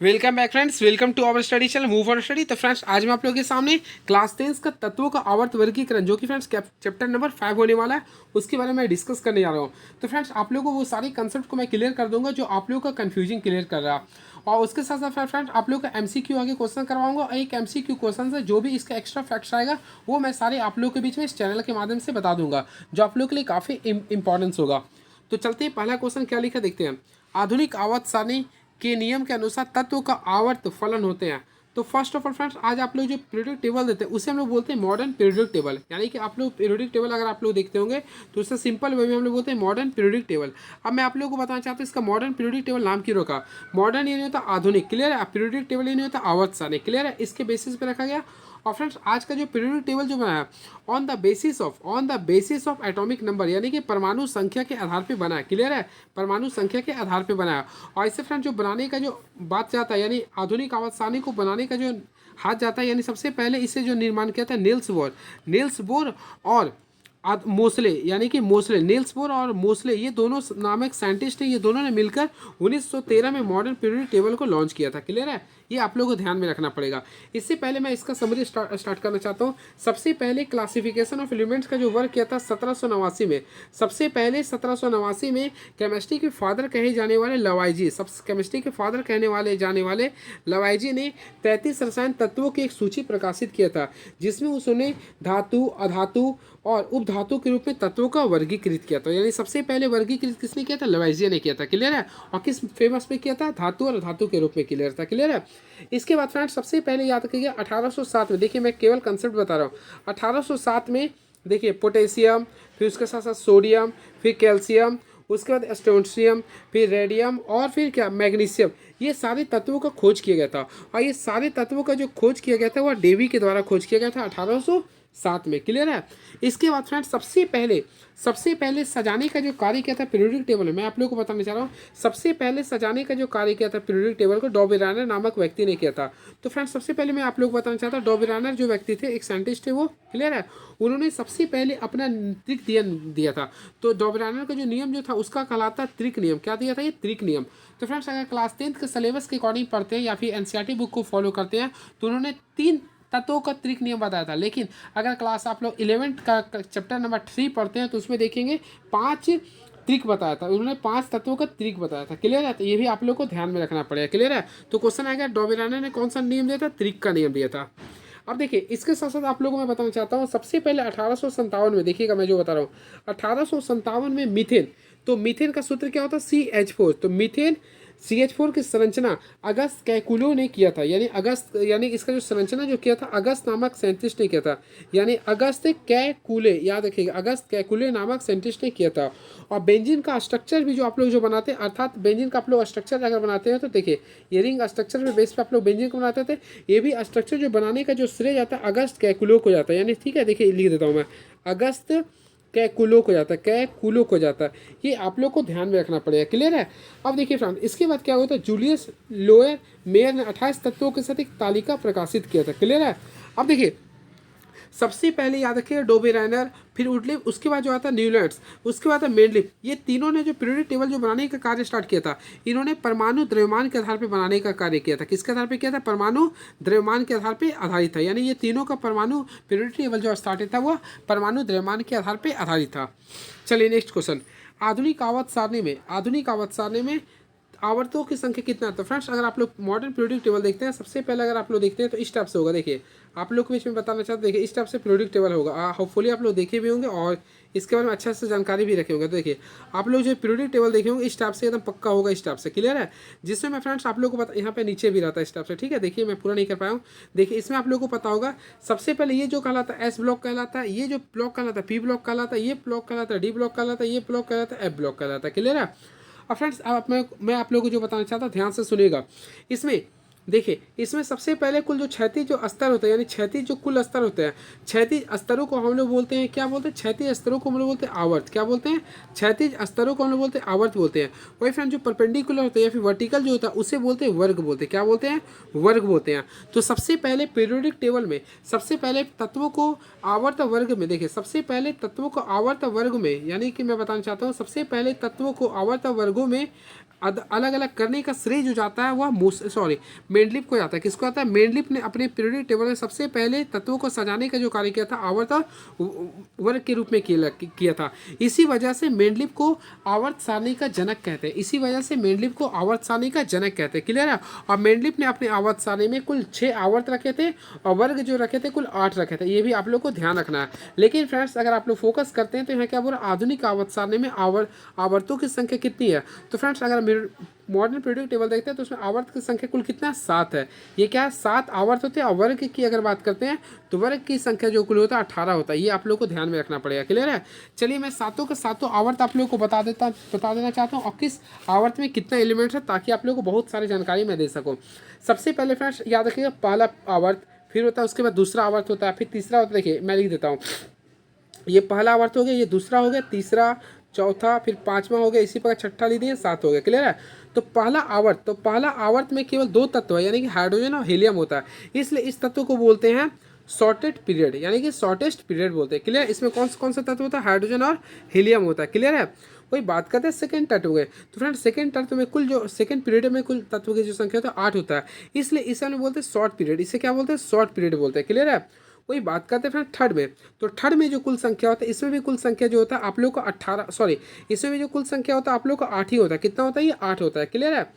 Welcome back friends, welcome to our study channel move on study. तो friends आज मैं आप लोगों के सामने क्लास 10 का तत्वों का आवर्त वर्गीकरण जो कि फ्रेंड्स चैप्टर नंबर 5 होने वाला है उसके बारे में डिस्कस करने जा रहा हूँ। तो फ्रेंड्स आप लोगों को वो सारे कंसेप्ट को मैं क्लियर कर दूंगा जो आप लोगों का कन्फ्यूजन क्लियर कर रहा है। और उसके साथ साथ फ्रेंड्स आप लोगों का एमसीक्यू आगे क्वेश्चन करवाऊंगा और एक एमसीक्यू क्वेश्चन है जो भी इसका एक्स्ट्रा फैक्ट्स आएगा वो मैं सारे आप लोगों के बीच में इस चैनल के माध्यम से बता दूंगा जो आप लोगों के लिए काफ़ी इंपॉर्टेंस होगा। तो चलते हैं, पहला क्वेश्चन क्या लिखा देखते हैं। आधुनिक आवर्त सारणी के नियम के अनुसार तत्व का आवर्त फलन होते हैं। तो फर्स्ट ऑफ ऑल फ्रेंड्स आज आप लोग जो पीरियोडिक टेबल देते हैं उसे हम लोग बोलते हैं मॉडर्न पीरियोडिक टेबल। यानी कि आप लोग पीरियोडिक टेबल अगर आप लोग देखते होंगे तो उससे सिंपल वे में हम लोग बोलते हैं मॉडर्न पीरियोडिक टेबल। अब मैं आप लोगों को बताना चाहता हूँ इसका मॉडर्न पीरियोडिक टेबल नाम क्यों रखा। मॉडर्न ये नहीं होता आधुनिक, क्लियर है। पीरियोडिक टेबल ये नहीं होता आवर्त सारणी, क्लियर है। इसके बेसिस पे रखा गया। और फ्रेंड्स आज का जो पीरियोडिक टेबल जो बनाया on the basis of atomic number यानी कि परमाणु संख्या के आधार पे बनाया, क्लियर है। परमाणु संख्या के आधार पे बनाया। और इससे फ्रेंड्स जो बनाने का जो बात जाता है यानी आधुनिक आवर्त सारणी को बनाने का जो हाथ जाता है यानी सबसे पहले इसे जो निर्माण किया था नील्स बोर और मोसले यानी कि मोसले नील्स बोर और मोसले ये दोनों नामक साइंटिस्ट हैं। ये दोनों ने मिलकर 1913 में मॉडर्न पीरियोडिक टेबल को लॉन्च किया था, क्लियर है। ये आप लोगों को ध्यान में रखना पड़ेगा। इससे पहले मैं इसका समरी स्टार्ट करना चाहता हूँ। सबसे पहले क्लासिफिकेशन ऑफ एलिमेंट्स का जो वर्क किया था 1789 में। सबसे पहले 1789 में केमिस्ट्री के फादर कहे जाने वाले लवाइजी, केमिस्ट्री के फादर कहने जाने वाले लवाइजी ने 33 रसायन तत्वों की एक सूची प्रकाशित किया था जिसमें उसने धातु, अधातु और उपधातु के रूप में तत्वों का वर्गीकृत किया था। यानी सबसे पहले वर्गीकृत किसने किया था? लवाइजिया ने किया था, क्लियर है। और किस फेमस पे किया था? धातु और धातु के रूप में क्लियर था, क्लियर है। इसके बाद फ्रेंड्स सबसे पहले याद रखिए 1807 में, देखिए मैं केवल कंसेप्ट बता रहा हूँ। 1807 में देखिए पोटेशियम, फिर उसके साथ साथ सोडियम, फिर कैल्शियम, उसके बाद स्ट्रोंशियम, फिर रेडियम और फिर क्या मैग्नीशियम, ये सारे तत्वों का खोज किया गया था। और ये सारे तत्वों का जो खोज किया गया था वह डेवी के द्वारा खोज किया गया था 1807 में, क्लियर है। इसके बाद फ्रेंड्स सबसे पहले सजाने का जो कार्य किया था पीरियोडिक टेबल में, मैं आप लोगों को बताना चाह रहा हूँ। सबसे पहले सजाने का जो कार्य किया था पीरियोडिक टेबल को डॉबेरानर नामक व्यक्ति ने किया था। तो फ्रेंड्स सबसे पहले मैं आप लोगों को बताना चाहता हूँ डॉबेरानर जो व्यक्ति थे, एक साइंटिस्ट थे वो, क्लियर है। उन्होंने सबसे पहले अपना त्रिक दिया था। तो डॉबेरानर का जो नियम जो था उसका कहलाता त्रिक नियम। क्या दिया था? ये त्रिक नियम। तो फ्रेंड्स अगर क्लास 10th के सिलेबस के अकॉर्डिंग पढ़ते हैं या फिर एनसीईआरटी बुक को फॉलो करते हैं तो उन्होंने 3 तत्वों का त्रिक नियम बताया था। लेकिन अगर क्लास आप लोग 11th का चैप्टर नंबर 3 पढ़ते हैं तो उसमें देखेंगे 5 त्रिक बताया था। उन्होंने 5 तत्वों का त्रिक बताया था, क्लियर है। तो ये भी आप लोग को ध्यान में रखना पड़ेगा, क्लियर है। तो क्वेश्चन आएगा डॉबेरानर ने कौन सा नियम दिया था? त्रिक का नियम दिया था। अब देखिए इसके साथ साथ आप लोगों को मैं बताना चाहता हूँ सबसे पहले 1857 में, देखिएगा मैं जो बता रहा हूँ 1857 में मीथेन। तो मीथेन का सूत्र क्या होता है? CH4। तो मीथेन CH4 की संरचना अगस्त कैकुलो ने किया था। यानी इसका जो संरचना जो किया था अगस्त नामक साइंटिस्ट ने किया था। यानी अगस्त कैकुले, याद रखिएगा अगस्त कैकुले नामक साइंटिस्ट ने किया था। और बेंजीन का स्ट्रक्चर भी जो आप लोग जो बनाते हैं, अर्थात बेंजीन का आप लोग स्ट्रक्चर अगर बनाते हैं तो देखिए ये रिंग स्ट्रक्चर पे बेस पे आप लोग बेंजीन को बनाते थे। ये भी स्ट्रक्चर जो बनाने का जो श्रेय जाता है अगस्त कैकुलो को जाता है। यानी ठीक है, देखिए लिख देता हूँ मैं, अगस्त कैकुलो को जाता है, कैकुलो को जाता है। ये आप लोग को ध्यान में रखना पड़ेगा, क्लियर है। अब देखिए फ्रेंड इसके बाद क्या होता है, जूलियस लोअर मेयर ने 28 तत्वों के साथ एक तालिका प्रकाशित किया था, क्लियर है। अब देखिए सबसे पहले याद रखिए डोबेरानर, फिर वुडलिफ, उसके बाद जो आता है न्यूलैंड्स, उसके बाद है मेंडलिफ। ये तीनों ने जो पीरियोडिक टेबल जो बनाने का कार्य स्टार्ट किया था, इन्होंने परमाणु द्रव्यमान के आधार पर बनाने का कार्य किया था। किसके आधार पर किया था? परमाणु द्रव्यमान के आधार पर आधारित था। यानी ये तीनों का परमाणु पीरियोडिक टेबल जो स्टार्ट था वह परमाणु द्रव्यमान के आधार पर आधारित था। चलिए नेक्स्ट क्वेश्चन। आधुनिक आवर्त सारणी में आवर्तों की संख्या कितना है? तो फ्रेंड्स अगर आप लोग मॉडर्न पीरियोडिक टेबल देखते हैं सबसे पहले अगर आप लोग देखते हैं तो इस टाइप से होगा। देखिए आप लोग के बीच में बताना चाहते हैं, देखिए इस टाइप से पीरियोडिक टेबल होगा। होपफुली आप लोग देखे भी होंगे और इसके बारे में अच्छा से जानकारी भी रखे होंगे। तो देखिए आप लोग जो पीरियोडिक टेबल देखे होंगे इस टाइप से एकदम पक्का होगा, इस टाइप से, क्लियर है। जिसमें मैं फ्रेंड्स आप लोग को यहाँ पे नीचे भी रहता है इस टाइप से, ठीक है। देखिए मैं पूरा नहीं कर पाया हूँ। देखिए इसमें आप लोग को पता होगा सबसे पहले ये जो कहलाता है S ब्लॉक कहलाता है, ये जो ब्लॉक कहलाता है P ब्लॉक कहलाता है, ये ब्लॉक कहलाता है D ब्लॉक कहलाता है, ये ब्लॉक कहलाता है F ब्लॉक कहलाता है, क्लियर है। और फ्रेंड्स अब मैं आप लोगों को जो बताना चाहता हूँ ध्यान से सुनिएगा। इसमें देखिए इसमें सबसे पहले कुल जो क्षैतिज जो स्तर होता है, यानी क्षैतिज जो कुल स्तर होते हैं, क्षैतिज स्तरों को हम लोग बोलते हैं, क्या बोलते हैं, क्षैतिज स्तरों को हम लोग बोलते हैं आवर्त। क्या बोलते हैं, क्षैतिज स्तरों को हम लोग बोलते हैं आवर्त बोलते हैं। वही फ्रेंड जो परपेंडिकुलर होता है या फिर वर्टिकल जो होता है उसे बोलते हैं वर्ग बोलते हैं। क्या बोलते हैं, वर्ग बोलते हैं। तो सबसे पहले पीरियोडिक टेबल में सबसे पहले तत्वों को आवर्त वर्ग में, देखिए सबसे पहले तत्वों को आवर्त वर्ग में, यानी कि मैं बताना चाहता हूँ सबसे पहले तत्वों को आवर्त वर्गों में अलग अलग करने का श्रेय जो जाता है वह मेंडलिप को जाता है। किसको आता है, मेंडलिप ने अपने पीरियोडिक टेबल में सबसे पहले तत्वों को सजाने का जो कार्य किया था आवर्त वर्ग के रूप में किया था। इसी वजह से मेंडलिप को आवर्त सारणी का जनक कहते हैं। इसी वजह से मेंडलिप को आवर्त सारणी का जनक कहते हैं। क्लियर है। और मेंडलिप ने अपने आवर्त सारणी में कुल 6 आवर्त रखे थे और वर्ग जो रखे थे कुल 8 रखे थे। ये भी आप लोग को ध्यान रखना है। लेकिन फ्रेंड्स अगर आप लोग फोकस करते हैं तो यहाँ क्या बोल रहा है, आधुनिक आवर्त सारणी में आवर्तों की संख्या कितनी है। तो फ्रेंड्स अगर मॉडर्न पीरियोडिक टेबल देखते हैं तो उसमें आवर्त की संख्या कुल कितना, 7 है। ये क्या है, 7 आवर्त होते हैं। और वर्ग की अगर बात करते हैं तो वर्ग की संख्या जो कुल होता है 18 होता है। ये आप लोग को ध्यान में रखना पड़ेगा। क्लियर है। चलिए मैं सातों के सातों आवर्त आप लोग को बता देना चाहता हूँ और किस आवर्त में कितना एलिमेंट्स है, ताकि आप लोग को बहुत सारी जानकारी मैं दे सकूँ। सबसे पहले फ्रेंड्स याद रखिएगा, पहला आवर्त, फिर होता है उसके बाद दूसरा आवर्त होता है, फिर तीसरा होता है। देखिए मैं लिख देता हूँ, ये पहला आवर्त हो गया, ये दूसरा हो गया, तीसरा, चौथा, फिर पांचवा हो गया, इसी प्रकार छठा ली दिए, 7 हो गया। क्लियर है। तो पहला आवर्त में केवल 2 तत्व है, यानी कि हाइड्रोजन और हीलियम होता है। इसलिए इस तत्व को बोलते हैं शॉर्टेड पीरियड, यानी कि शॉर्टेस्ट पीरियड बोलते हैं। क्लियर। इसमें कौन सा तत्व होता है, हाइड्रोजन और हीलियम होता है। क्लियर है। वही बात करते हैं सेकंड तत्व के। तो फ्रेंड सेकंड तत्व में कुल जो सेकंड पीरियड में कुल तत्व की जो संख्या होता है 8 होता है। इसलिए इसे हम बोलते हैं शॉर्ट पीरियड। इसे क्या बोलते हैं, शॉर्ट पीरियड बोलते हैं। क्लियर है। वही बात करते हैं फ्रेंड थर्ड में। तो थर्ड में जो कुल संख्या होता है, इसमें भी कुल संख्या जो होता है आप लोग का इसमें भी जो कुल संख्या होता है आप लोग का 8 ही होता है। कितना होता है, ये 8 होता है। क्लियर है।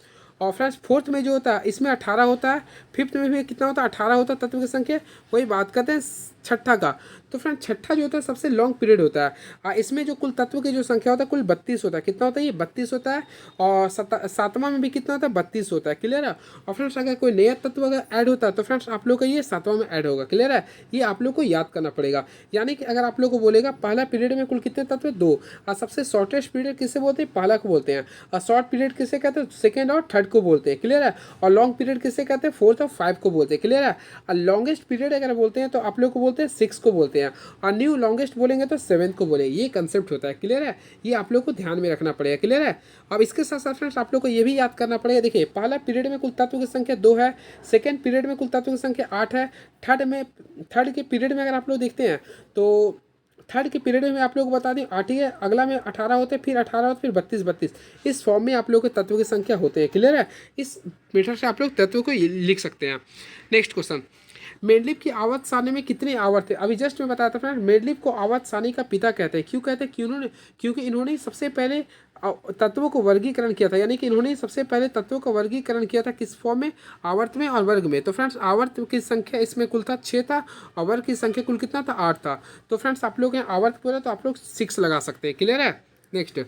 और फ्रेंड्स फोर्थ में जो होता है इसमें 18 होता है। फिफ्थ में भी कितना होता है, 18 होता है तत्व की संख्या। वही बात करते हैं छठा का। तो फ्रेंड छठा जो होता है सबसे लॉन्ग पीरियड होता है। इसमें जो कुल तत्व की जो संख्या होता है कुल 32 होता है। कितना होता है, ये 32 होता है। और सातवां में भी कितना होता है, 32 होता है। क्लियर है। और फ्रेंड्स अगर कोई नया तत्व अगर ऐड होता है तो फ्रेंड्स आप लोग का ये 7वां में ऐड होगा। क्लियर है। ये आप लोग को याद करना पड़ेगा। यानी कि अगर आप लोग को बोलेगा पहला पीरियड में कुल कितने तत्व, 2। और सबसे शॉर्टेस्ट पीरियड किसे बोलते हैं, पहला को बोलते हैं। और शॉर्ट पीरियड किसे कहते हैं, सेकेंड और थर्ड को बोलते हैं। क्लियर है। और लॉन्ग पीरियड किसे कहते हैं, 4th और 5 को बोलते हैं। क्लियर है। और लॉन्गेस्ट पीरियड अगर बोलते हैं तो आप लोग को बोलते हैं 6 को बोलते हैं। और न्यू लॉन्गेस्ट बोलेंगे तो 7 को बोलेंगे। ये कंसेप्ट होता है। क्लियर है। ये आप लोग को ध्यान में रखना पड़ेगा। क्लियर है। अब इसके साथ साथ फ्रेंड्स आप लोग को ये भी याद करना पड़ेगा। देखिए पहला पीरियड में कुल तत्व की संख्या 2 है। सेकेंड पीरियड में कुल तत्व की संख्या 8 है। थर्ड के पीरियड में अगर आप लोग देखते हैं तो थर्ड के पीरियड में आप लोग को बता दें 8 ही है। अगला में 18 होते हैं, फिर 18 होते, फिर 32। इस फॉर्म में आप लोग के तत्वों की संख्या होते हैं। क्लियर है। इस मेथड से आप लोग तत्वों को लिख सकते हैं। नेक्स्ट क्वेश्चन, मेंडलिप की आवर्त सारणी में कितने आवर्त थे। अभी जस्ट मैं बताया था फ्रेंड, मेंडलिप को आवर्त सारणी का पिता कहते हैं। क्यों कहते हैं, क्योंकि इन्होंने सबसे पहले तत्वों को वर्गीकरण किया था। यानी कि इन्होंने सबसे पहले तत्वों का वर्गीकरण किया था किस फॉर्म में, आवर्त में और वर्ग में। तो फ्रेंड्स आवर्त की संख्या इसमें कुल था 6 था और वर्ग की संख्या कुल कितना था, 8 था। तो फ्रेंड्स आप लोग यहाँ आवर्त बोले तो आप लोग 6 लगा सकते हैं। क्लियर है। नेक्स्ट,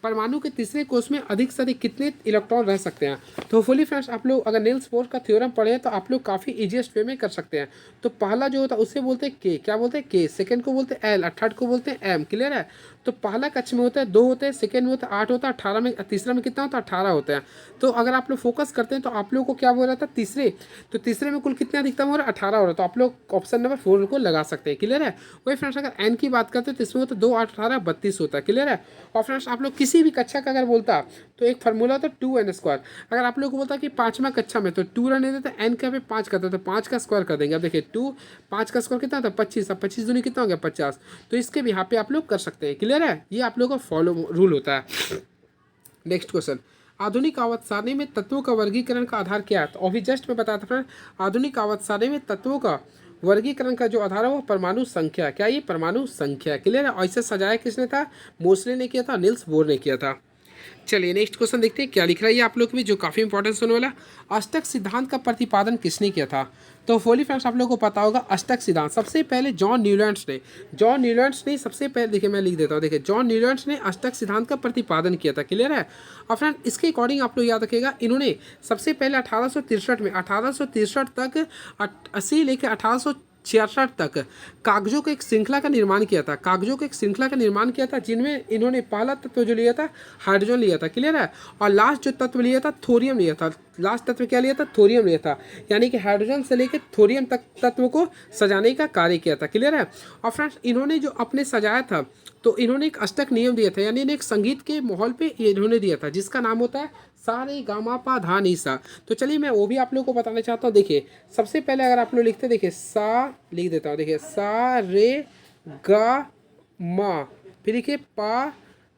परमाणु के तीसरे कोष में अधिक से अधिक कितने इलेक्ट्रॉन रह सकते हैं। तो होपफुली फ्रेंड्स आप लोग अगर नील्स बोर का थ्योरम पढ़े तो आप लोग काफ़ी इजीएस्ट वे में कर सकते हैं। तो पहला जो होता है उसे बोलते हैं के, क्या बोलते हैं के। सेकंड को बोलते हैं एल और थर्ड को बोलते हैं एम। क्लियर है। तो पहला कक्ष में होता है 2 होते हैं, सेकंड में होता है 8 होता है, 18 में, तीसरा में कितना होता है 18 होता है। तो अगर आप लोग फोकस करते हैं तो आप लोग को क्या बोल रहा था, तीसरे में कुल कितने अधिकतम हो रहा है, 18 हो रहा है। तो आप लोग ऑप्शन नंबर 4 को लगा सकते हैं। क्लियर है। वही फ्रेंड्स अगर एन की बात करते हैं तो इसमें होता है 2 8 18 32 होता है। क्लियर है। और फ्रेंड्स आप लोग किसी भी कक्षा का अगर बोलता तो एक फार्मूला होता है 2n²। अगर आप लोग को बोलता कि 5वां कक्षा में तो 2 रहने देते, एन का पे 5 करते तो 5 का स्क्वायर कर देंगे। अब देखिए 5 का स्क्वायर कितना था, 25। अब 25 दूनी कितना हो गया, 50। तो इसके भी यहाँ पे आप लोग कर सकते हैं। क्लियर है। ये आप लोग का फॉलो रूल होता है। नेक्स्ट क्वेश्चन, आधुनिक आवर्त सारणी में तत्वों का वर्गीकरण का आधार क्या है। तो अभी जस्ट मैं बताया था फ्रेंड, आधुनिक आवर्त सारणी में तत्वों का वर्गीकरण का जो आधार है वो परमाणु संख्या। क्या ये परमाणु संख्या। क्लियर है। और इसे सजाया किसने था, मोस्ले ने किया था, नील्स बोर ने किया था। चलिए नेक्स्ट क्वेश्चन देखते हैं क्या लिख रहा है ये आप लोग में, जो काफ़ी इंपॉर्टेंट होने वाला। अष्टक सिद्धांत का प्रतिपादन किसने किया था। तो होली फ्रेंड्स आप लोगों को पता होगा अष्टक सिद्धांत सबसे पहले जॉन न्यूलैंड्स ने सबसे पहले, देखिए मैं लिख देता हूँ, देखिए जॉन न्यूलैंड्स ने अष्टक सिद्धांत का प्रतिपादन किया था। क्लियर है। और फ्रेंड इसके अकॉर्डिंग आप लोग याद रखिएगा, इन्होंने सबसे पहले 1863 में 1863 तक 80 लेकर 1966 तक कागजों के एक श्रृंखला का निर्माण किया था, कागजों के एक श्रृंखला का निर्माण किया था, जिनमें इन्होंने पहला तत्व जो लिया था हाइड्रोजन लिया था, क्लियर है। और लास्ट जो तत्व लिया था थोरियम लिया था, लास्ट तत्व क्या लिया था, थोरियम लिया था। यानी कि हाइड्रोजन से लेकर थोरियम तक तत्व को सजाने का कार्य किया था, क्लियर है। और फ्रेंड्स इन्होंने जो अपने सजाया था तो इन्होंने एक अष्टक नियम दिया था, यानी इन्हें एक संगीत के माहौल पे इन्होंने दिया था, जिसका नाम होता है सा रे गा मा पा धा नी सा। तो चलिए मैं वो भी आप लोगों को बताना चाहता हूँ। देखिए सबसे पहले अगर आप लोग लिखते, देखिए सा लिख देता हूँ, देखिए सा रे गा मा, फिर देखिए पा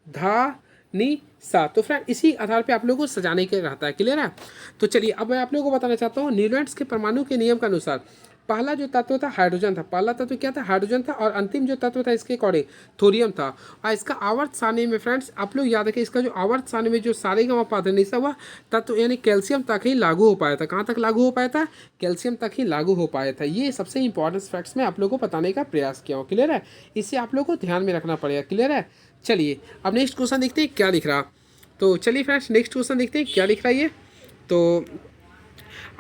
धा नी सा। तो फ्रेंड इसी आधार पे आप लोगों को सजाने के रहता है, क्लियर है। तो चलिए अब मैं आप लोगों को बताना चाहता हूँ न्यूटन्स के परमाणु के नियम के अनुसार पहला जो तत्व था हाइड्रोजन था, पहला तत्व क्या था, हाइड्रोजन था। और अंतिम जो तत्व था इसके अकॉर्डिंग थोरियम था। और इसका आवर्त सारणी में फ्रेंड्स आप लोग याद रखें, इसका जो आवर्त सारणी में जो सारे का पादनिसा हुआ तत्व यानी कैल्शियम तक ही लागू हो पाया था। कहाँ तक लागू हो पाया था, कैल्शियम तक ही लागू हो पाया था। ये सबसे इंपॉर्टेंट फैक्ट्स में आप लोग को बताने का प्रयास किया हूँ, क्लियर है। इसे आप लोग को ध्यान में रखना पड़ेगा, क्लियर है। चलिए अब नेक्स्ट क्वेश्चन देखते हैं क्या लिख रहा। तो चलिए फ्रेंड्स नेक्स्ट क्वेश्चन देखते हैं क्या लिख रहा है ये। तो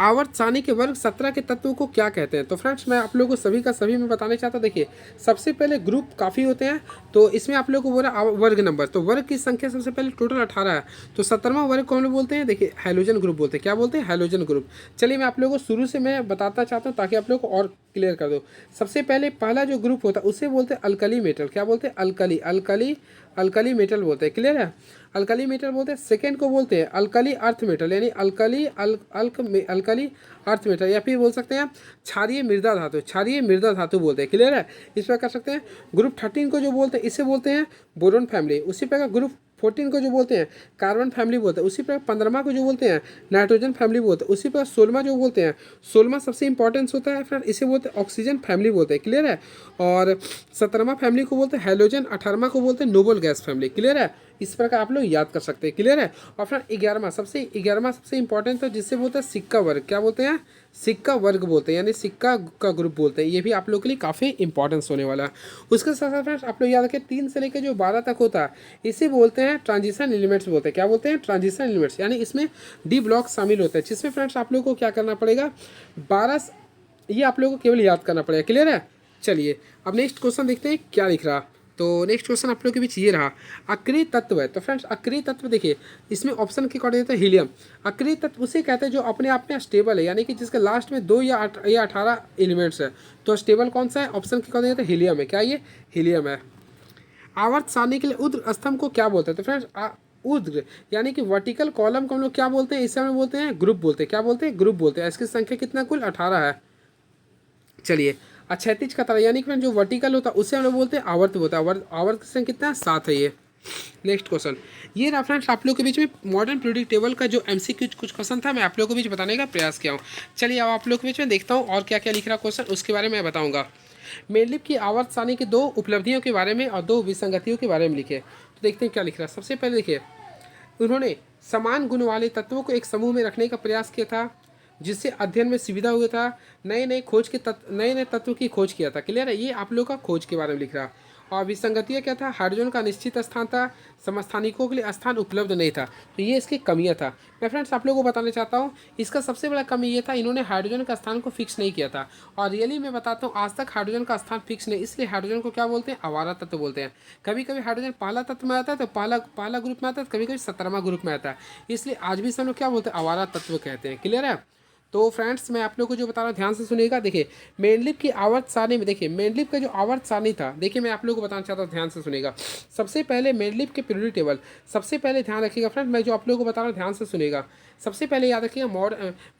आवर्त सारणी के वर्ग 17 के तत्वों को क्या कहते हैं। तो फ्रेंड्स मैं आप लोगों को सभी का सभी में बताना चाहता हूँ। देखिए सबसे पहले ग्रुप काफ़ी होते हैं, तो इसमें आप लोगों को बोला वर्ग नंबर, तो वर्ग की संख्या सबसे पहले टोटल 18 है। तो 17वां वर्ग कौन बोलते हैं, देखिए हैलोजन ग्रुप बोलते हैं। क्या बोलते हैं, हैलोजन ग्रुप। चलिए मैं आप लोगों को शुरू से मैं बताता चाहता हूँ ताकि आप लोगों को और क्लियर कर दो। सबसे पहले पहला जो ग्रुप होता है उसे बोलते हैं अल्कली मेटल। क्या बोलते हैं, अल्कली अल्कली अल्कली मेटल बोलते हैं, क्लियर है। अल्कली मेटल बोलते हैं। सेकेंड को बोलते हैं अल्कली अर्थ मेटल, यानी अल्कली अर्थ मेटल, या फिर बोल सकते हैं क्षारीय मृदा धातु, क्षारीय मृदा धातु बोलते हैं, क्लियर है। इस प्रकार कर सकते हैं। ग्रुप 13 को जो बोलते हैं इसे बोलते हैं बोरोन फैमिली। उसी प्रकार ग्रुप 14 को जो बोलते हैं कार्बन फैमिली बोलते हैं। उसी प्रकार 15वां को जो बोलते हैं नाइट्रोजन फैमिली बोलते हैं। उसी प्रकार 16वां जो बोलते हैं, 16वां सबसे इंपॉर्टेंस होता है फ्रेंड, इसे बोलते हैं ऑक्सीजन फैमिली बोलते हैं, क्लियर है। और 17वां फैमिली को बोलते हैं हैलोजन, 18वां को बोलते हैं नोबल गैस फैमिली, क्लियर है। इस प्रकार आप लोग याद कर सकते हैं, क्लियर है। और फ्रेंड 11वां सबसे इंपॉर्टेंट है, जिससे बोलते हैं सिक्का वर्ग। क्या बोलते हैं, सिक्का वर्ग बोलते हैं, यानी सिक्का का ग्रुप बोलते हैं। ये भी आप लोग के लिए काफ़ी इंपॉर्टेंस होने वाला है। उसके साथ साथ फ्रेंड्स आप लोग याद रखें 3 से लेकर जो 12 तक होता है इसे बोलते हैं ट्रांजिशन एलिमेंट्स बोलते हैं। क्या बोलते हैं, ट्रांजिशन एलिमेंट्स, यानी इसमें डी ब्लॉक शामिल होता है, जिसमें फ्रेंड्स आप लोग को क्या करना पड़ेगा 12 ये आप लोगों को केवल याद करना पड़ेगा, क्लियर है। चलिए अब नेक्स्ट क्वेश्चन देखते हैं क्या लिख रहा। तो नेक्स्ट क्वेश्चन आप लोगों के बीच ये रहा, अक्रिय तत्व है। तो फ्रेंड्स अक्रिय तत्व देखिए इसमें ऑप्शन के अकॉर्डिंग देते हैं हीलियम। अक्रिय तत्व उसे कहते हैं जो अपने आप में स्टेबल है, यानी कि जिसके लास्ट में 2 या 18 एलिमेंट्स है। तो स्टेबल कौन सा है, ऑप्शन के अकॉर्डिंग देते हैं हीलियम है। क्या ये हीलियम है। आवर्त सारणी के लिए ऊर्ध्व स्तंभ को क्या बोलते हैं। तो फ्रेंड्स ऊर्ध्व यानी कि वर्टिकल कॉलम को हम लोग क्या बोलते हैं, इसे हम लोग बोलते हैं ग्रुप बोलते हैं। क्या बोलते हैं, ग्रुप बोलते हैं। इसकी संख्या कितना, कुल 18 है। चलिए क्षैतिज कतार यानी कि जो वर्टिकल होता है उसे हम लोग बोलते हैं आवर्त होता है। आवर्त की संख्या कितना है, 7 है ये। नेक्स्ट क्वेश्चन ये रहा फ्रेंड्स आप लोग के बीच में मॉडर्न पीरियोडिक टेबल का जो एमसीक्यू कुछ क्वेश्चन था मैं आप लोग के बीच बताने का प्रयास किया हूँ। चलिए अब आप लोग के बीच में देखता हूँ और क्या क्या लिख रहा क्वेश्चन, उसके बारे में मैं बताऊँगा। मेंडलीव की आवर्त सारणी की 2 उपलब्धियों के बारे में और 2 विसंगतियों के बारे में लिखे। तो देखते हैं क्या लिख रहा है। सबसे पहले देखिए उन्होंने समान गुण वाले तत्वों को एक समूह में रखने का प्रयास किया था, जिससे अध्ययन में सुविधा हुआ था। नए नए तत्व की खोज किया था, क्लियर है। ये आप लोग का खोज के बारे में लिख रहा। और विसंगतियाँ क्या था, हाइड्रोजन का निश्चित स्थान था, समस्थानिकों के लिए स्थान उपलब्ध नहीं था। तो ये इसकी कमियाँ था। मैं फ्रेंड्स आप लोगों को बताना चाहता हूँ इसका सबसे बड़ा कमी ये था, इन्होंने हाइड्रोजन का स्थान को फिक्स नहीं किया था। और रियली मैं बताता हूँ आज तक हाइड्रोजन का स्थान फिक्स नहीं, इसलिए हाइड्रोजन को क्या बोलते हैं, आवारा तत्व बोलते हैं। कभी कभी हाइड्रोजन पहला तत्व में आता है तो पहला ग्रुप में आता है, कभी कभी 17वां ग्रुप में आता है। इसलिए आज भी सब लोग क्या बोलते हैं, आवारा तत्व कहते हैं, क्लियर है। तो फ्रेंड्स मैं आप लोग को जो बता रहा हूँ ध्यान से सुनिएगा। देखिए मेंडलीव की आवर्त सारणी में, देखिए मेंडलीव का जो आवर्त सारणी था, देखिए मैं आप लोग को बताना चाहता हूँ, ध्यान से सुनिएगा। सबसे पहले मेंडलीव के पीरियोडिक टेबल, सबसे पहले ध्यान रखिएगा फ्रेंड, मैं जो आप लोग को बता रहा हूँ ध्यान से सुनिएगा। सबसे पहले याद रखिएगा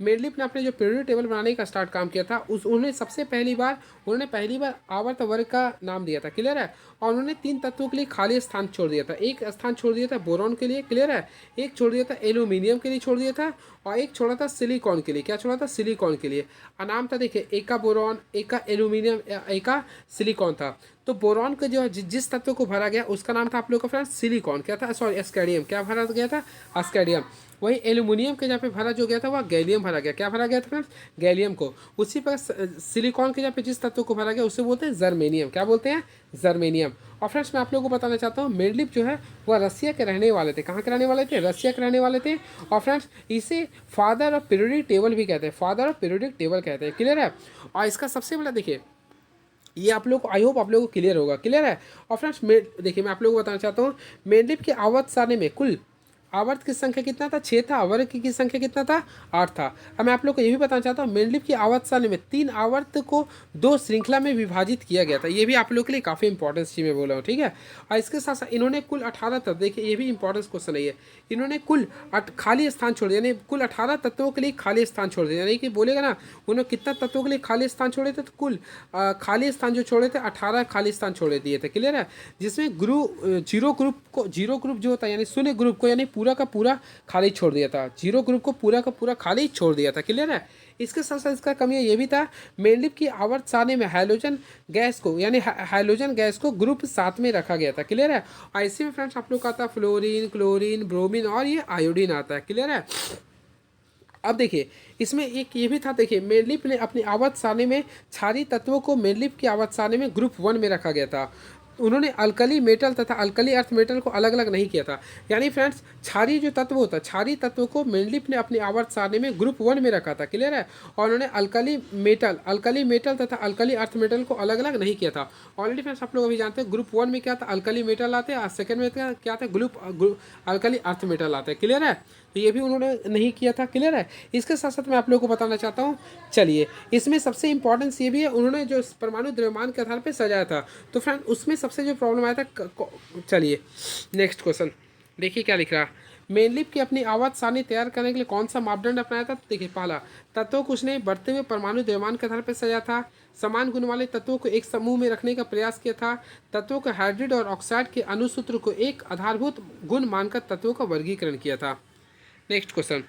मेंडलीव ने अपने जो पीरियोडिक टेबल बनाने का स्टार्ट काम किया था उन्होंने पहली बार आवर्त वर्ग का नाम दिया था, क्लियर है। और उन्होंने 3 तत्वों के लिए खाली स्थान छोड़ दिया था। एक स्थान छोड़ दिया था बोरॉन के लिए, क्लियर है। एक छोड़ दिया था एल्यूमिनियम के लिए छोड़ दिया था, और एक छोड़ा था सिलिकॉन के लिए। क्या छोड़ा था, सिलिकॉन के लिए। और नाम था देखिए एक का बोरॉन, एक का एल्यूमिनियम, एक का सिलिकॉन था। तो बोरॉन के जो जिस तत्व को भरा गया उसका नाम था आप लोग का फ्रेंड्स सिलिकॉन। क्या था, सॉरी एस्कैडियम। क्या भरा गया था, एस्कैडियम। वही एल्यूमिनियम के जहाँ पे भरा जो गया था वह गैलियम भरा गया। क्या भरा गया था फ्रेंड्स, गैलियम को। उसी पर सिलिकॉन के जहाँ पे जिस तत्व को भरा गया उसे बोलते हैं जर्मेनियम। क्या बोलते हैं, जर्मेनियम। और फ्रेंड्स मैं आप लोगों को बताना चाहता हूँ मेंडलीव जो है वह रसिया के रहने वाले थे। कहाँ के रहने वाले थे, रसिया के रहने वाले थे। और फ्रेंड्स इसे फादर ऑफ पीरियोडिक टेबल भी कहते हैं, फादर ऑफ पीरियोडिक टेबल कहते हैं, क्लियर है। और इसका सबसे बड़ा देखिए ये आप लोग को, आई होप आप लोगों को क्लियर होगा, क्लियर है। और फ्रेंड्स देखिए मैं आप लोगों को बताना चाहता हूँ, मेंडलिप के आवर्त सारणी में कुल आवर्त की संख्या कितना था, 6 था। आवर्त की संख्या कितना था, 8 था। अब मैं आप लोग को ये भी बताना चाहता हूँ, मेंडलिप की आवर्त सारणी में 3 आवर्त को 2 श्रृंखला में विभाजित किया गया था। ये भी आप लोग के लिए काफ़ी इंपॉर्टेंस चीज़ मैं बोल रहा हूँ, ठीक है। और इसके साथ साथ इन्होंने कुल 18 तत्व, देखिए ये भी इंपॉर्टेंस क्वेश्चन है ये, इन्होंने कुल खाली स्थान छोड़ दिया, यानी कुल 18 तत्वों के लिए खाली स्थान छोड़ दिया। यानी कि बोलेगा ना उन्होंने कितना तत्वों के लिए खाली स्थान छोड़े थे, तो कुल खाली स्थान जो छोड़े थे 18 खाली स्थान छोड़े दिए थे, क्लियर है। जिसमें जीरो ग्रुप जो होता है, यानी शून्य ग्रुप को यानी पूरा का पूरा खाली छोड़ दिया था, जीरो ग्रुप को पूरा का पूरा खाली छोड़ दिया था, क्लियर है। इसके साथ साथ इसका कमी ये भी था, मेंडलिप की आवर्त सारणी में हाइड्रोजन गैस को, यानी हाइड्रोजन गैस को ग्रुप 7 में रखा गया था, क्लियर है। और इसी में फ्रेंड्स आप लोग का आता है फ्लोरीन, क्लोरीन, ब्रोमीन और ये आयोडीन आता है, क्लियर है। अब देखिए इसमें एक ये भी था, देखिए मेंडलिप ने अपनी आवर्त सारणी में क्षारीय तत्वों को मेंडलिप की आवर्त सारणी में ग्रुप 1 में रखा गया था। उन्होंने अल्कली मेटल तथा अल्कली अर्थ मेटल को अलग अलग नहीं किया था। यानी फ्रेंड्स क्षारीय जो तत्व होता है, क्षारीय तत्व को मेंडलिप ने अपनी आवर्त सारणी में ग्रुप 1 में रखा था, क्लियर है। और उन्होंने अल्कली मेटल तथा अल्कली अर्थ मेटल को अलग अलग नहीं किया था। ऑलरेडी फ्रेंड्स आप लोग अभी जानते हैं ग्रुप 1 में क्या था, अल्कली मेटल आते हैं, और सेकंड में क्या था, अल्कली अर्थ मेटल आते हैं, क्लियर है। तो ये भी उन्होंने नहीं किया था, क्लियर है। इसके साथ साथ मैं आप लोगों को बताना चाहता हूँ, चलिए इसमें सबसे इंपॉर्टेंस ये भी है, उन्होंने जो परमाणु द्रव्यमान के आधार पर सजाया था, तो फ्रेंड उसमें सबसे जो प्रॉब्लम आया था, चलिए नेक्स्ट क्वेश्चन देखिए क्या लिख रहा। मेंडलिप की अपनी आवर्त सारणी तैयार करने के लिए कौन सा मापदंड अपनाया था, देखिए पहला, तत्वों को उसने बढ़ते हुए परमाणु द्रव्यमान के आधार पर सजाया था। समान गुण वाले तत्वों को एक समूह में रखने का प्रयास किया था। तत्वों के हाइड्राइड और ऑक्साइड के अनुसूत्र को एक आधारभूत गुण मानकर तत्वों का वर्गीकरण किया था। नेक्स्ट क्वेश्चन,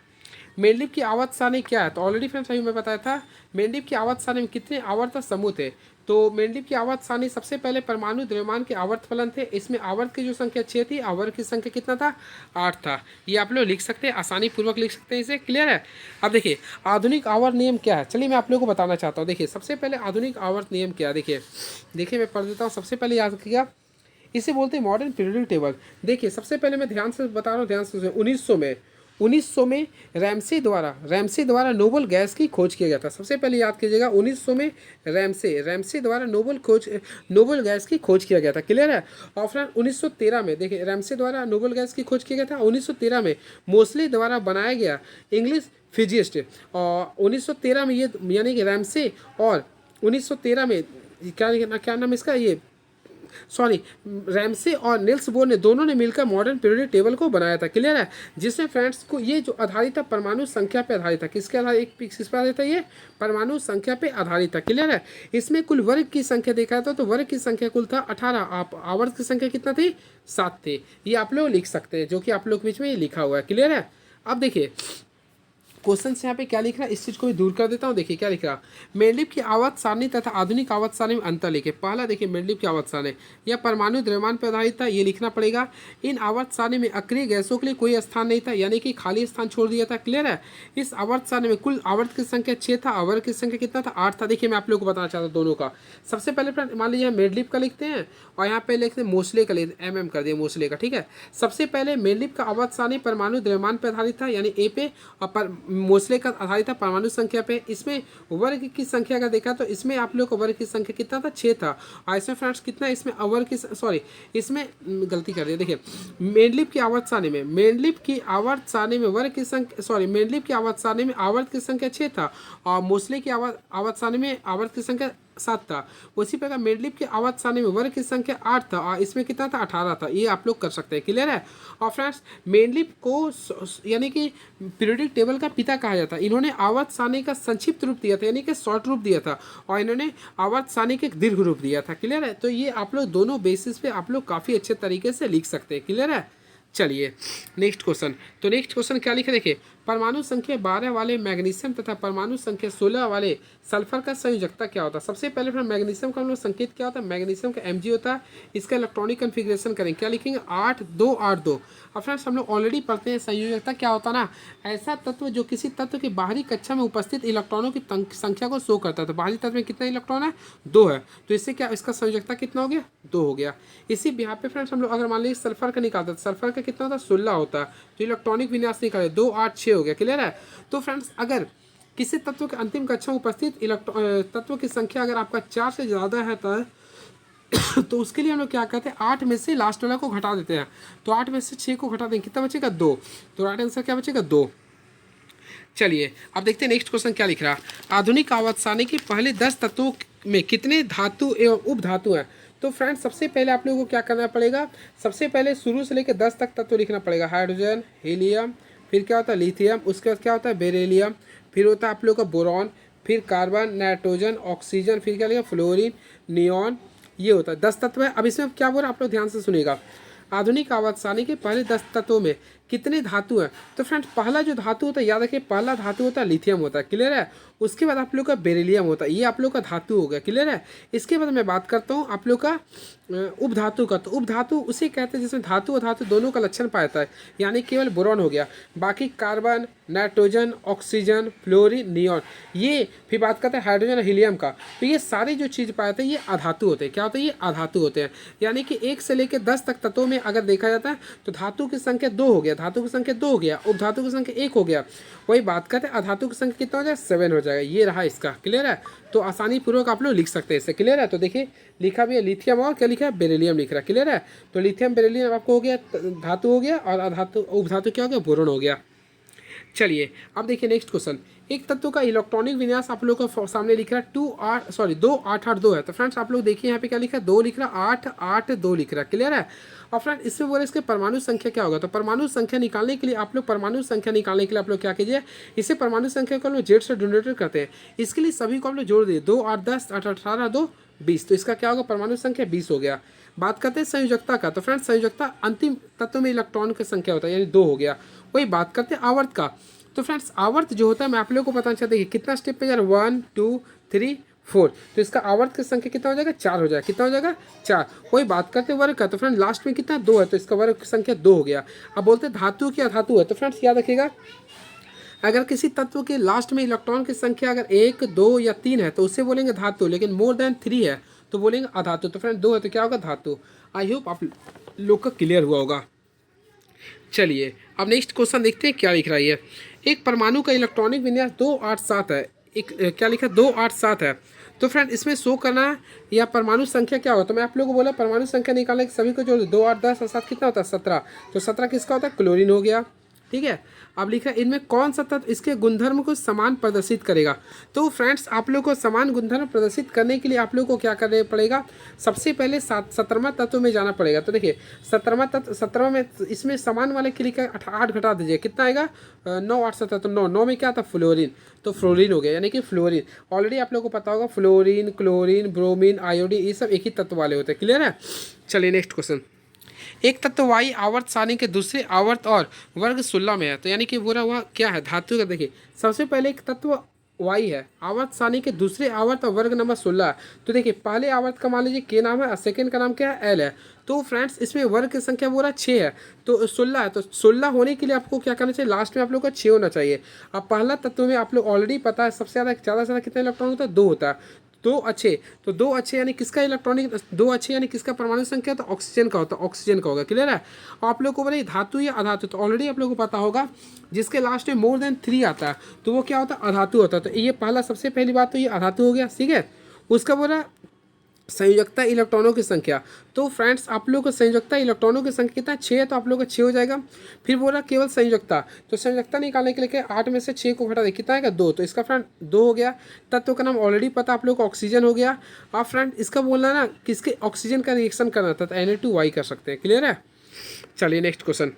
मेंडलिप की आवर्त सारणी क्या है, तो ऑलरेडी फ्रेंड्स अभी मैं बताया था, मेंडलिप की आवर्त सारणी में कितने आवर्त समूह थे। तो मेंडलिप की आवर्त सारणी सबसे पहले परमाणु द्रव्यमान के आवर्त फलन थे, इसमें आवर्त की जो संख्या 6 थी, आवर्त की संख्या कितना था, 8 था। ये आप लोग लिख सकते हैं, आसानी पूर्वक लिख सकते हैं इसे, क्लियर है। अब देखिए आधुनिक आवर्त नियम क्या है, चलिए मैं आप लोगों को बताना चाहता हूँ। देखिए सबसे पहले आधुनिक आवर्त नियम क्या है, देखिए मैं पढ़ देता हूँ। सबसे पहले याद किया, इसे बोलते हैं मॉडर्न पीरियोडिक टेबल। देखिए सबसे पहले मैं ध्यान से बता रहा हूँ, ध्यान से 1900 में रैमसे द्वारा नोबल गैस की खोज किया गया था। सबसे पहले याद कीजिएगा 1900 में रैमसे द्वारा नोबल गैस की खोज किया गया था, क्लियर है। और फिर 1913 में देखिए रैमसे द्वारा नोबल गैस की खोज किया गया था। 1913 में मोस्ले द्वारा बनाया गया इंग्लिश फिजिस्ट, और 1913 में ये यानी कि रैमसे, और 1913 में क्या नाम इसका, ये सॉरी रैमसे और निल्स बोर ने दोनों ने मिलकर मॉडर्न पीरियोडिक टेबल को बनाया था, क्लियर है। जिसमें फ्रेंड्स को ये जो आधारित था परमाणु संख्या पे आधारित था, किसके आधारित, किस पर आधारित था, ये परमाणु संख्या पे आधारित था, क्लियर है। इसमें कुल वर्ग की संख्या देखा था, तो वर्ग की संख्या कुल था 18, आवर्त की संख्या कितना थी, 7 थी। ये आप लोग लिख सकते हैं, जो कि आप लोग के बीच में ये लिखा हुआ है, क्लियर है। अब देखिए क्वेश्चन से यहाँ पे क्या लिख रहा है, इस चीज़ को भी दूर कर देता हूँ। देखिए क्या लिख रहा, मेंडलिप की आवर्त सारणी तथा आधुनिक आवर्त सारणी में अंतर लिखे। पहला देखिए मेंडलिप की आवर्त सारणी यह परमाणु द्रव्यमान पर आधारित था, ये लिखना पड़ेगा। इन आवर्त सारणी में अक्रिय गैसों के लिए कोई स्थान नहीं था, यानी कि खाली स्थान छोड़ दिया था, क्लियर है। इस आवर्त सारणी में कुल आवर्त की संख्या 6 था, आवर्त की संख्या कितना था, 8 था। देखिए मैं आप लोग को बताना चाहता हूँ दोनों का। सबसे पहले मान लीजिए मेंडलिप का लिखते हैं, और यहाँ पे लिखते हैं मोस्ले का, लिखते MM कर दिया मोस्ले का, ठीक है। सबसे पहले मेंडलिप का आवर्त सारणी परमाणु द्रव्यमान पर आधारित था, यानी ए पे, और मोस्ले का आधारित था परमाणु संख्या पे। इसमें वर्ग की संख्या का देखा तो इसमें आप लोग को वर्ग की संख्या कितना था, 6 था। और इसमें फ्रेंड्स कितना, इसमें वर्ग की इसमें गलती कर दिया, देखिए मेंडलिप की आवर्त सारणी में वर्ग की संख्या, मेंडलिप की आवर्त सारणी में आवर्त की संख्या 6 था, और मोस्ले की आवर्त सारणी में आवर्त की संख्या 7 था। उसी प्रकार मेंडलिप की आवर्त सारणी में वर्ग की संख्या 8 था, और इसमें कितना था, 18 था। ये आप लोग कर सकते हैं, क्लियर है। और फ्रेंड्स मेंडलिप को यानी कि पीरियोडिक टेबल का पिता कहा जाता है। इन्होंने आवर्त सारणी का संक्षिप्त रूप दिया था, यानी कि शॉर्ट रूप दिया था, और इन्होंने आवर्त सारणी के दीर्घ रूप दिया था, क्लियर है। तो ये आप लोग दोनों बेसिस पे आप लोग काफ़ी अच्छे तरीके से लिख सकते हैं, क्लियर है। चलिए नेक्स्ट क्वेश्चन, तो नेक्स्ट क्वेश्चन क्या लिखे, देखिए परमाणु संख्या 12 वाले मैग्नीशियम तथा परमाणु संख्या 16 वाले सल्फर का संयोजकता क्या होता है। सबसे पहले फिर मैग्नीशियम का हम लोग संकेत क्या होता है, मैग्नीशियम का Mg होता है। इसका इलेक्ट्रॉनिक कन्फिग्रेशन करेंगे, क्या लिखेंगे, 8-2-8-2। और फ्रेंड्स हम लोग ऑलरेडी पढ़ते हैं संयोजकता क्या होता है ना, ऐसा तत्व जो किसी तत्व की बाहरी कक्षा में उपस्थित इलेक्ट्रॉनों की संख्या को शो करता है। तो बाहरी तत्व में कितना इलेक्ट्रॉन है, 2 है। तो इससे क्या, इसका संयोजकता कितना हो गया, 2 हो गया। इसी यहाँ पे फ्रेंड्स हम लोग अगर मान लीजिए सल्फर का निकालते हैं, सल्फर का कितना होता है, 16 होता है। तो इलेक्ट्रॉनिक विन्यास निकाले, 2 8 6 हो गया, क्लियर है। तो फ्रेंड्स अगर किसी तत्व के अंतिम कक्षा में उपस्थित इलेक्ट्रॉन तत्व की संख्या अगर आपका 4 से ज़्यादा है तो उसके लिए हम लोग क्या कहते हैं, 8 में से लास्ट वाला को घटा देते हैं। तो 8 में से 6 को घटा देंगे, कितना बचेगा 2। तो राइट आंसर क्या बचेगा 2। चलिए अब देखते हैं नेक्स्ट क्वेश्चन क्या लिख रहा है। आधुनिक आवर्त सारणी के पहले 10 तत्वों में कितने धातु एवं उपधातु हैं। तो फ्रेंड्स सबसे पहले आप लोगों को क्या करना पड़ेगा, सबसे पहले शुरू से लेकर 10 तक तत्व लिखना पड़ेगा। हाइड्रोजन, हीलियम, फिर क्या होता है लिथियम, उसके बाद क्या होता है बेरिलियम, फिर होता है आप लोगों का बोरॉन, फिर कार्बन, नाइट्रोजन, ऑक्सीजन, फिर क्या लिखा फ्लोरीन, नियॉन, ये होता है 10 तत्व है। अब इसमें क्या बोल रहा है आप लोग ध्यान से सुनिएगा। आधुनिक आवर्त सारणी के पहले 10 तत्वों में कितने धातु हैं। तो फ्रेंड्स पहला जो धातु होता है याद रखिए, पहला धातु होता है लिथियम होता है, क्लियर है। उसके बाद आप लोग का बेरिलियम होता है, ये आप लोग का धातु हो गया, क्लियर है। इसके बाद मैं बात करता हूँ आप लोग का उपधातु का। तो उपधातु उसे कहते हैं जिसमें धातु और धातु दोनों का लक्षण पाया जाता है, यानी केवल बोरॉन हो गया, बाकी carbon, nitrogen, oxygen, fluorine, neon. ये फिर बात करते हैं हाइड्रोजन और हीलियम का। तो ये सारी जो चीज़ पाए जाते हैं ये अधातु होते हैं। क्या होते हैं, ये अधातु होते हैं। यानी कि 1 से लेकर 10 तक तत्वों में अगर देखा जाता है तो धातु की संख्या 2 हो गया, धातु की संख्या 2 हो गया, उपधातु की संख्या 1 हो गया। वही बात करते हैं अधातु की संख्या कितना हो जाएगा 7 हो जाएगा। ये रहा इसका, क्लियर है। तो आसानी पूर्वक आप लोग लिख सकते हैं इससे, क्लियर है। तो देखिए लिखा भी है लिथियम और क्या लिखा है बेरिलियम लिख रहा है, क्लियर है। तो लिथियम बेरिलियम आपको हो गया धातु हो गया, और अधातु उपधातु क्या हो गया बोरॉन हो गया। चलिए अब देखिए नेक्स्ट क्वेश्चन। एक तत्व का इलेक्ट्रॉनिक विन्यास आप लोग का सामने लिख रहा है 2 8 8 2 है। तो फ्रेंड्स आप लोग देखिए यहाँ पे क्या लिखा है 2 लिख रहा है, 8 8 2 लिख रहा है, क्लियर है। और फ्रेंड इसमें बोले इसके परमाणु संख्या क्या होगा। तो परमाणु संख्या निकालने के लिए आप लोग आप लोग क्या कीजिए, इसे परमाणु संख्या को लोग जेड से डिनोटेट करते हैं। इसके लिए सभी को आप लोग जोड़ दिए, 2 8 10 8 18 2 20। तो इसका क्या होगा परमाणु संख्या 20 हो गया। बात करते हैं संयोजकता का। तो फ्रेंड्स संयोजकता अंतिम तत्व में इलेक्ट्रॉन की संख्या होता है, यानी 2 हो गया। वही बात करते हैं आवर्त का। तो फ्रेंड्स आवर्त जो होता है मैं आप लोगों को बताना चाहता हूँ कितना स्टेप पे यार 1 2 3 4। तो इसका आवर्त की संख्या कितना हो जाएगा 4 हो जाएगा। कितना हो जाएगा 4। वही बात करते हैं वर्ग का। तो फ्रेंड लास्ट में कितना 2 है, तो इसका वर्ग की संख्या 2 हो गया। अब बोलते हैं धातु की अधातु है। तो फ्रेंड्स याद रखिएगा अगर किसी तत्व के लास्ट में इलेक्ट्रॉन की संख्या अगर 1 2 या 3 है तो उसे बोलेंगे धातु, लेकिन मोर देन 3 है तो बोलेंगे अधातु। तो फ्रेंड 2 है तो क्या होगा धातु। आई होप आप लोग का क्लियर हुआ होगा। चलिए अब नेक्स्ट क्वेश्चन देखते हैं क्या लिख रहा है ये। एक परमाणु का इलेक्ट्रॉनिक विन्यास 2 8 7 है। एक क्या लिखा 2 8 7 है। तो फ्रेंड इसमें शो करना है या परमाणु संख्या क्या होता है। तो मैं आप लोगों को बोला परमाणु संख्या निकालने के सभी को जोड़ 2 8 10 और 7 कितना होता है 17। तो 17 किसका होता है क्लोरीन हो गया, ठीक है। अब लिखा है इनमें कौन सा तत्व इसके गुणधर्म को समान प्रदर्शित करेगा। तो फ्रेंड्स आप लोग को समान गुणधर्म प्रदर्शित करने के लिए आप लोग को क्या करना पड़ेगा, सबसे पहले 17वां तत्व में जाना पड़ेगा। तो देखिए 17वां तत्व 17वां में इसमें समान वाले के लिए 8 घटा दीजिए, कितना आएगा 9 8 17। तो 9 में क्या था फ्लोरीन, तो फ्लोरीन हो गया, यानी कि फ्लोरीन। ऑलरेडी आप लोग को पता होगा फ्लोरीन, क्लोरीन, ब्रोमीन, आयोडीन ये सब एक ही तत्व वाले होते हैं, क्लियर है। चलिए नेक्स्ट क्वेश्चन। एक तत्व वाई आवर्त सारणी के दूसरे आवर्त और वर्ग 16 में है। तो यानी कि बोला हुआ क्या है धातु का। देखिए सबसे पहले एक तत्व वाई है आवर्त सारणी के दूसरे आवर्त और वर्ग नंबर 16। तो देखिए पहले आवर्त का मान लीजिए के नाम है और सेकेंड का नाम क्या है एल है। तो फ्रेंड्स इसमें वर्ग की संख्या बोला 6 है तो 16 है। तो 16 होने के लिए आपको क्या करना चाहिए, लास्ट में आप लोग का 6 होना चाहिए। अब पहला तत्व में आप लोग ऑलरेडी पता है सबसे ज़्यादा से ज़्यादा कितना इलेक्ट्रॉन होता है 2 होता है। 2 अच्छे, तो 2 अच्छे यानी किसका इलेक्ट्रॉनिक 2 अच्छे यानी किसका परमाणु संख्या तो ऑक्सीजन का होता है, ऑक्सीजन का होगा, क्लियर है। और आप लोग को बोले धातु या अधातु। तो ऑलरेडी आप लोग को पता होगा जिसके लास्ट में मोर देन 3 आता है तो वो क्या होता है अधातु होता है। तो ये पहला सबसे पहली बात तो ये अधातु हो गया, ठीक है। उसका बोला संयोजकता इलेक्ट्रॉनों की संख्या। तो फ्रेंड्स आप लोग को संयोजकता इलेक्ट्रॉनों की संख्या कितना 6 है तो आप लोग का 6 हो जाएगा। फिर बोला केवल संयोजकता। तो संयोजकता निकालने के लिए 8 में से 6 को घटा दे कितना आएगा 2। तो इसका फ्रेंड 2 हो गया। तत्व का नाम ऑलरेडी पता आप लोग को ऑक्सीजन हो गया। आप फ्रेंड इसका बोलना ना किसके ऑक्सीजन का रिएक्शन करना था तो Na2Y कर सकते हैं, क्लियर है। चलिए नेक्स्ट क्वेश्चन।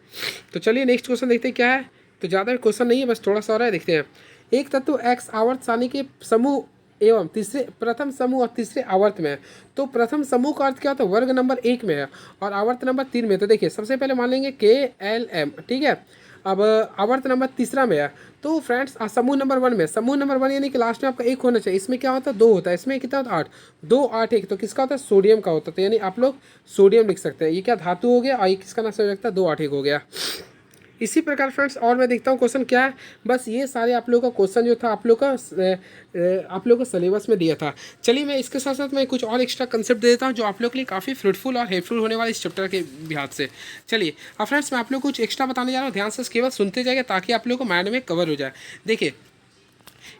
तो चलिए नेक्स्ट क्वेश्चन देखते हैं क्या है। तो ज़्यादा क्वेश्चन नहीं है बस थोड़ा सा और है, देखते हैं। एक तत्व एक्स आवर्त सारणी के समूह एवं प्रथम समूह और तीसरे आवर्त में है। तो प्रथम समूह का अर्थ क्या होता है वर्ग नंबर 1 में है और आवर्त नंबर 3 में। तो देखिए सबसे पहले मान लेंगे KLM, ठीक है। अब आवर्त नंबर तीसरा में है। तो फ्रेंड्स समूह नंबर 1 में, समूह नंबर 1 यानी कि लास्ट में आपका 1 होना चाहिए। इसमें क्या होता है 2 होता है, इसमें कितना होता है 8, 2 8 1। तो किसका होता है सोडियम का होता है। तो यानी आप लोग सोडियम लिख सकते हैं। ये क्या धातु हो गया और ये किसका नाम हो सकता है 2 8 1 हो गया। इसी प्रकार फ्रेंड्स और मैं देखता हूँ क्वेश्चन क्या है। बस ये सारे आप लोगों का क्वेश्चन जो था आप लोग का सिलेबस में दिया था। चलिए मैं इसके साथ साथ मैं कुछ और एक्स्ट्रा कंसेप्ट दे देता हूँ जो आप लोग के लिए काफ़ी फ्रूटफुल और हेल्पफुल होने वाले इस चैप्टर के लिहाज से। चलिए अब फ्रेंड्स मैं आप लोग कुछ एक्स्ट्रा बताने जा रहा हूँ, ध्यान से केवल सुनते जाइए ताकि आप लोग को माइंड में कवर हो जाए। देखिए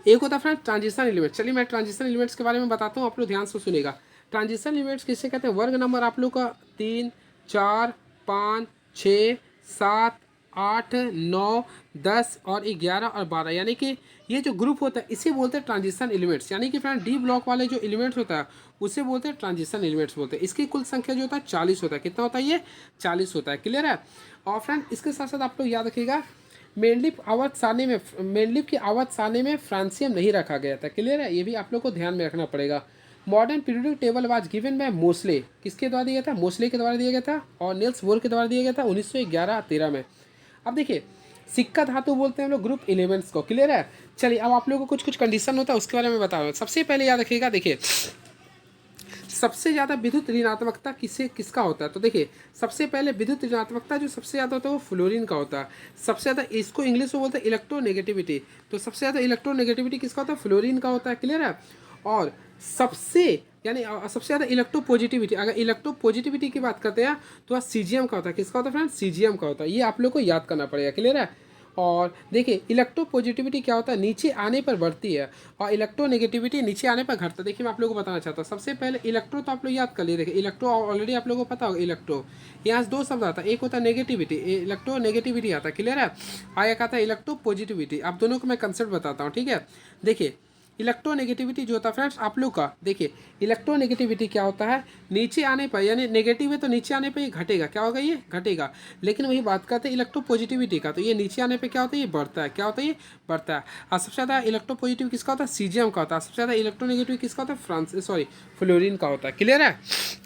एक होता है फ्रेंड ट्रांजिशन एलिमेंट। चलिए मैं ट्रांजिशन एलिमेंट्स के बारे में बताता हूँ, आप लोग ध्यान से सुनेगा। ट्रांजिशन एलिमेंट्स किससे कहते हैं? वर्ग नंबर आप लोग का 3, 4, 5, 6, 7, 8, 9, 10 और 11 और 12, यानी कि ये जो ग्रुप होता है इसे बोलते हैं ट्रांजिशन एलिमेंट्स। यानी कि फ्रेंड डी ब्लॉक वाले जो एलिमेंट्स होता है उसे बोलते हैं ट्रांजिशन एलिमेंट्स बोलते हैं। इसकी कुल संख्या जो होता है 40 होता है। कितना होता है ये? 40 होता है। क्लियर है? और फ्रेंड इसके साथ साथ आप लोग याद रखिएगा, मेनलिफ आवर्त सारणी में, मेनलिफ की आवर्त सारणी में फ्रांसियम नहीं रखा गया था। क्लियर है? ये भी आप लोग को ध्यान में रखना पड़ेगा। Modern periodic table was given by Moseley. किसके द्वारा दिया गया था? मोस्ले के द्वारा दिया गया था और नील्स बोर के द्वारा दिया गया था 1911-13 में। अब देखिए सिक्का धातु बोलते हैं हम लोग ग्रुप एलिमेंट्स को। क्लियर है? चलिए अब आप लोगों को कुछ कुछ कंडीशन होता है उसके बारे में बता रहा हूँ। सबसे पहले याद रखिएगा, देखिए सबसे ज़्यादा विद्युत ऋणात्मकता किसका होता है? तो देखिए सबसे पहले विद्युत ऋणात्मकता जो सबसे ज़्यादा होता है वो फ्लोरीन का होता है। सबसे ज़्यादा, इसको इंग्लिश में बोलते हैं इलेक्ट्रोनेगेटिविटी। तो सबसे ज़्यादा इलेक्ट्रोनेगेटिविटी किसका होता है? फ्लोरीन का होता है। क्लियर है? और सबसे यानी सबसे ज़्यादा इलेक्ट्रोपॉजिटिविटी, अगर इलेक्ट्रोपॉजिटिविटी की बात करते हैं तो सीजियम का होता है। किसका होता है फ्रेंड? सीजियम का होता है। ये आप लोग को याद करना पड़ेगा। क्लियर है? और देखिए इलेक्ट्रोपॉजिटिविटी क्या होता है? नीचे आने पर बढ़ती है और इलेक्ट्रोनेगेटिविटी नीचे आने पर घटता है। देखिए मैं आप लोगों को बताना चाहता हूँ। सबसे पहले इलेक्ट्रो तो आप लोग याद कर लिए। देखिए इलेक्ट्रो ऑलरेडी आप लोगों को पता होगा। इलेक्ट्रो यहाँ से दो शब्द आता है, एक होता है नेगेटिविटी, इलेक्ट्रोनेगेटिविटी आता है। क्लियर है? और एक आता है इलेक्ट्रोपॉजिटिविटी। आप दोनों को मैं कंसेप्ट बताता हूँ। ठीक है? देखिए इलेक्ट्रोनेगेटिविटी जो होता है फ्रेंड्स आप लोग का, देखिए इलेक्ट्रोनेगेटिविटी क्या होता है? नीचे आने पर, यानी नेगेटिव है तो नीचे आने पर ये घटेगा। क्या होगा? ये घटेगा। लेकिन वही बात करते हैं इलेक्ट्रोपॉजिटिविटी का, तो ये नीचे आने पर क्या होता है? ये बढ़ता है। क्या होता है? ये बढ़ता है। और सबसे ज़्यादा इलेक्ट्रोपॉजिटिव किसका होता है? सीजियम का होता है। सबसे ज़्यादा इलेक्ट्रोनेगेटिव किसका होता है? फ्लोरीन का होता है। क्लियर है?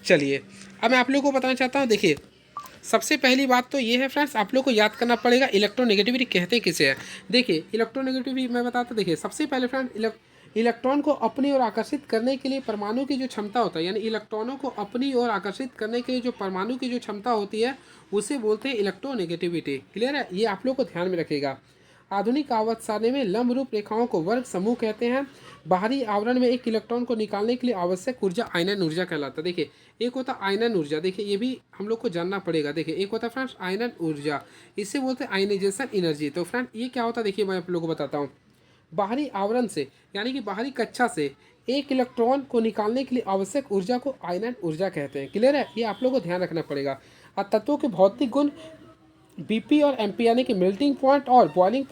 चलिए अब मैं आप लोग को बताना चाहता हूँ। देखिए सबसे पहली बात तो ये है फ्रेंड्स, आप लोग को याद करना पड़ेगा इलेक्ट्रोनेगेटिविटी कहते किसे है। देखिए इलेक्ट्रोनेगेटिविटी मैं बताता हूँ। देखिए सबसे पहले फ्रेंड इलेक्ट्रॉन को अपनी ओर आकर्षित करने के लिए परमाणु की जो क्षमता होता है, यानी इलेक्ट्रॉनों को अपनी ओर आकर्षित करने के लिए जो परमाणु की जो क्षमता होती है उसे बोलते हैं इलेक्ट्रोनेगेटिविटी। क्लियर है? ये आप लोग को ध्यान में रखेगा। आधुनिक आवर्त सारणी में लंब रूप रेखाओं को वर्ग समूह कहते हैं। बाहरी आवरण में एक इलेक्ट्रॉन को निकालने के लिए आवश्यक ऊर्जा आयनन ऊर्जा कहलाता है। देखिए एक होता है आयनन ऊर्जा, देखिए ये भी हम लोग को जानना पड़ेगा। देखिए एक होता है फ्रेंड्स आयनन ऊर्जा, इसे बोलते हैं आयनाइजेशन एनर्जी। तो फ्रेंड ये क्या होता है? देखिए मैं आप लोग को बताता हूँ। बाहरी आवरण से यानी कि बाहरी कक्षा से एक इलेक्ट्रॉन को निकालने के लिए आवश्यक ऊर्जा को आयनन ऊर्जा कहते हैं। क्लियर है? ये आप लोगों को ध्यान रखना पड़ेगा। और तत्वों के भौतिक गुण बीपी और एमपी यानी कि मेल्टिंग पॉइंट और बॉइलिंग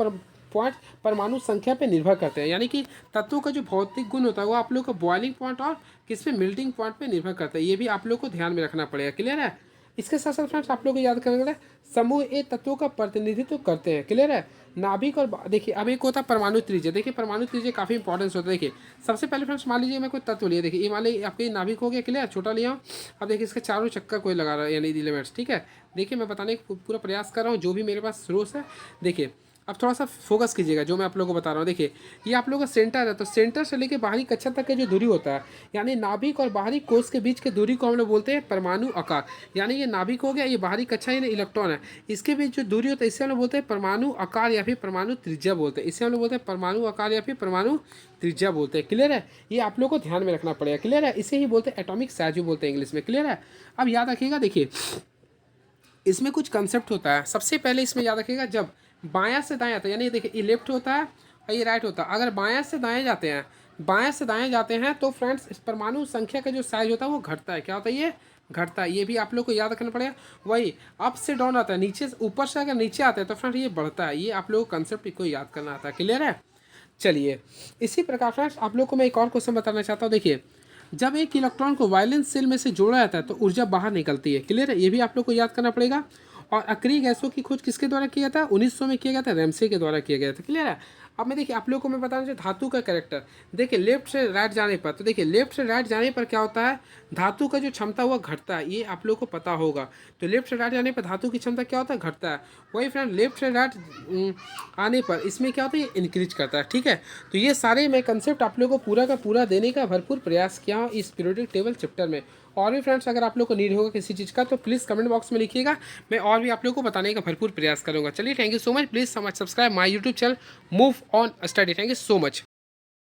पॉइंट परमाणु संख्या पर निर्भर करते हैं। यानी कि तत्वों का जो भौतिक गुण होता है वो आप लोग का बॉइलिंग पॉइंट और किस पे? मेल्टिंग पॉइंट पे निर्भर करता है। ये भी आप लोग को ध्यान में रखना पड़ेगा। क्लियर है? इसके साथ साथ फ्रेंड्स आप लोग को याद करना है समूह ए तत्वों का प्रतिनिधित्व करते हैं। क्लियर है? नाभिक और देखिए अब एक होता है परमाणु त्रिज्या। देखिए परमाणु त्रिज्या काफ़ी इंपॉर्टेंस होता है। देखिए सबसे पहले फ्रेंड्स मान लीजिए मैं कोई तत्व लिया, देखिए ये मान लीजिए आपके नाभिक हो गया। क्लियर? छोटा लिया हूँ। अब देखिए इसके चारों चक्कर कोई लगा रहा है, यानी एलिमेंट्स। ठीक है? देखिए मैं बताने का पूरा प्रयास कर रहा हूँ जो भी मेरे पास सोर्स है। देखिए अब थोड़ा सा फोकस कीजिएगा जो मैं आप लोगों को बता रहा हूँ। देखिए ये आप लोगों का सेंटर है, तो सेंटर से लेकर बाहरी कक्षा तक की जो दूरी होता है, यानी नाभिक और बाहरी कोष के बीच की दूरी को हम लोग बोलते हैं परमाणु आकार। यानी ये नाभिक हो गया, ये बाहरी कक्षा यानी इलेक्ट्रॉन है, इसके बीच जो दूरी होता है इसे हम लोग बोलते हैं परमाणु आकार या फिर परमाणु त्रिज्या बोलते हैं। इसे हम लोग बोलते हैं परमाणु आकार या फिर परमाणु त्रिज्या बोलते हैं। क्लियर है? ये आप लोग को ध्यान में रखना पड़ेगा। क्लियर है? इसे ही बोलते हैं एटॉमिक साइज बोलते हैं इंग्लिश में। क्लियर है? अब याद रखिएगा, देखिए इसमें कुछ कंसेप्ट होता है। सबसे पहले इसमें याद रखिएगा, जब बायां से दाएं आता है, यानी देखिए ये लेफ्ट होता है और ये राइट होता है। अगर बायां से दाएं जाते हैं, बाएं से दाएं जाते हैं तो फ्रेंड्स इस परमाणु संख्या का जो साइज होता है वो घटता है। क्या होता है? ये घटता है। ये भी आप लोग को याद रखना पड़ेगा। वही अप से डाउन आता है, नीचे ऊपर से अगर नीचे आता है तो फ्रेंड्स ये बढ़ता है। ये आप लोग को कंसेप्ट को याद करना आता है। क्लियर है? चलिए इसी प्रकार फ्रेंड्स आप लोग को मैं एक और क्वेश्चन बताना चाहता हूँ। देखिए जब एक इलेक्ट्रॉन को वैलेंस शेल में से जोड़ा जाता है तो ऊर्जा बाहर निकलती है। क्लियर है? ये भी आप लोग को याद करना पड़ेगा। और अक्रिय गैसों की खोज किसके द्वारा किया था? 1900 में किया गया था, रैमसे के द्वारा किया गया था। क्लियर है? अब मैं देखिए आप लोग को मैं बताना चाहिए धातु का कैरेक्टर। देखिए लेफ्ट से राइट जाने पर, तो देखिए लेफ्ट से राइट जाने पर क्या होता है? धातु का जो क्षमता हुआ घटता है। ये आप लोग को पता होगा। तो लेफ्ट से राइट जाने पर धातु की क्षमता क्या होता है? घटता है। वही फ्रेंड लेफ्ट से राइट आने पर इसमें क्या होता है? ये इंक्रीज करता है। ठीक है? तो ये सारे मैं कंसेप्ट आप लोग को पूरा का पूरा देने का भरपूर प्रयास किया हूँ इस पीरियोडिक टेबल चैप्टर में। और भी फ्रेंड्स अगर आप लोग को नीड होगा किसी चीज़ का तो प्लीज़ कमेंट बॉक्स में लिखिएगा, मैं और भी आप लोग को बताने का भरपूर प्रयास करूँगा। चलिए thank you so much. Please subscribe my YouTube channel move on study. Thank you so much.